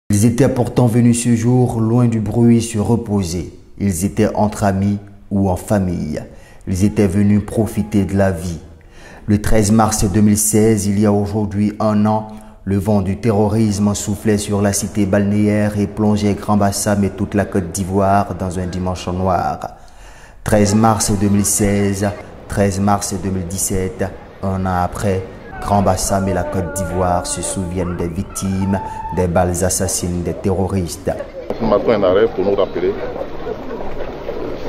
Ils étaient pourtant venus ce jour, loin du bruit, se reposer. Ils étaient entre amis ou en famille. Ils étaient venus profiter de la vie. Le 13 mars 2016, il y a aujourd'hui un an, le vent du terrorisme soufflait sur la cité balnéaire et plongeait Grand Bassam et toute la Côte d'Ivoire dans un dimanche noir. 13 mars 2016, 13 mars 2017, un an après, Grand Bassam et la Côte d'Ivoire se souviennent des victimes, des balles assassines des terroristes. Nous marquons un arrêt pour nous rappeler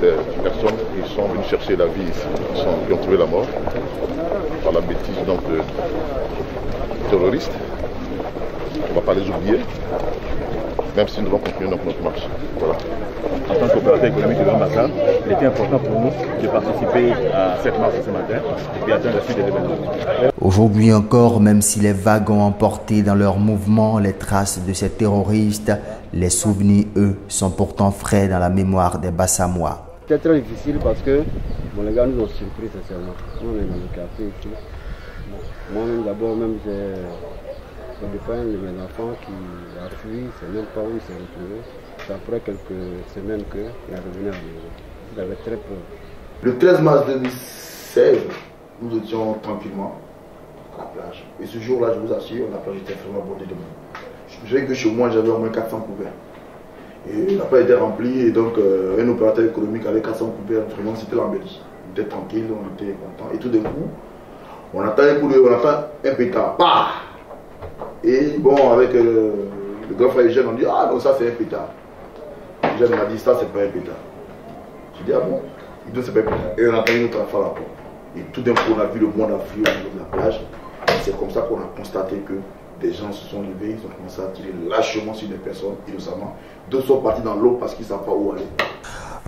ces personnes qui sont venues chercher la vie ici, qui ont trouvé la mort par la bêtise donc de terroristes. On ne va pas les oublier, même si nous devons continuer notre marche. Voilà. En tant qu'opérateur économique de Grand Bassam, il était important pour nous de participer à cette marche ce matin et puis attendre la suite des événements. Aujourd'hui encore, même si les vagues ont emporté dans leur mouvement les traces de ces terroristes, les souvenirs, eux, sont pourtant frais dans la mémoire des Bassamois. C'était très difficile parce que les gars nous ont surpris sincèrement. Nous on est dans le café ici. Moi-même d'abord, j'ai le père de mes enfants qui a fui, c'est même pas où il s'est retrouvé. C'est après quelques semaines qu'il est revenu à la maison. Il avait très peur. Le 13 mars 2016, nous étions tranquillement à la plage. Et ce jour-là, je vous assure, la plage était vraiment bondée de monde. Je sais que chez moi, j'avais au moins 400 couverts. Et la plage était remplie, et donc un opérateur économique avec 400 couverts, vraiment c'était l'embellie. On était tranquille, on était content. Et tout d'un coup, on entend un pétard. Bah! Et bon, avec le grand frère Eugène, on dit ah non, ça c'est un pétard. Eugène m'a dit ça c'est pas un pétard. Je dis ah bon? Il dit c'est pas un pétard. Et on entend une autre affaire là-bas. Et tout d'un coup, on a vu le monde affluer au niveau de la plage. C'est comme ça qu'on a constaté que des gens se sont levés, ils ont commencé à tirer lâchement sur des personnes innocemment. D'autres sont partis dans l'eau parce qu'ils ne savent pas où aller.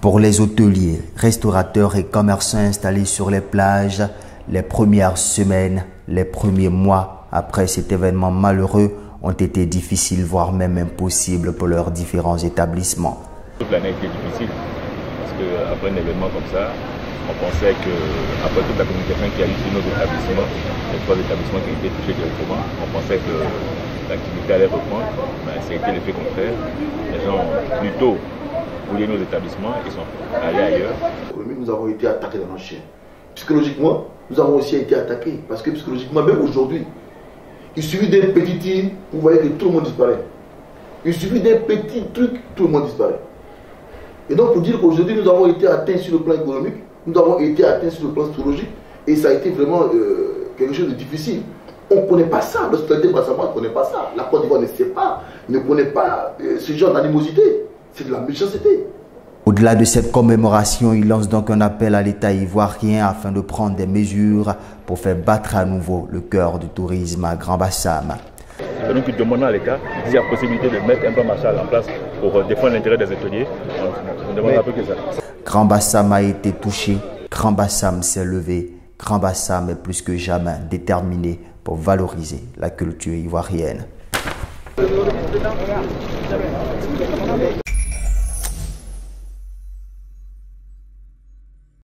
Pour les hôteliers, restaurateurs et commerçants installés sur les plages, les premières semaines, les premiers mois après cet événement malheureux ont été difficiles, voire même impossibles pour leurs différents établissements. Toute l'année était difficile parce qu'après un événement comme ça, on pensait qu'après toute la communication qui a eu sur nos établissements, les 3 établissements qui ont été touchés directement, on pensait que l'activité allait reprendre, mais ça a été l'effet contraire. Les gens plutôt voulaient nos établissements et sont allés ailleurs. Nous avons été attaqués dans nos chaînes. Psychologiquement, nous avons aussi été attaqués parce que psychologiquement, même aujourd'hui, il suffit d'un petit tir, vous voyez que tout le monde disparaît. Il suffit d'un petit truc, tout le monde disparaît. Et donc pour dire qu'aujourd'hui nous avons été atteints sur le plan économique, nous avons été atteints sur le plan psychologique, et ça a été vraiment quelque chose de difficile. On ne connaît pas ça, le stade de Bassamois ne connaît pas ça. La Côte d'Ivoire ne sait pas, ne connaît pas ce genre d'animosité. C'est de la méchanceté. Au-delà de cette commémoration, il lance donc un appel à l'État ivoirien afin de prendre des mesures pour faire battre à nouveau le cœur du tourisme à Grand Bassam. C'est nous qui demandons à l'État s'il y a possibilité de mettre un plan Marshall en place pour défendre l'intérêt des hôteliers. On demande un peu que ça. Grand Bassam a été touché, Grand Bassam s'est levé, Grand Bassam est plus que jamais déterminé pour valoriser la culture ivoirienne.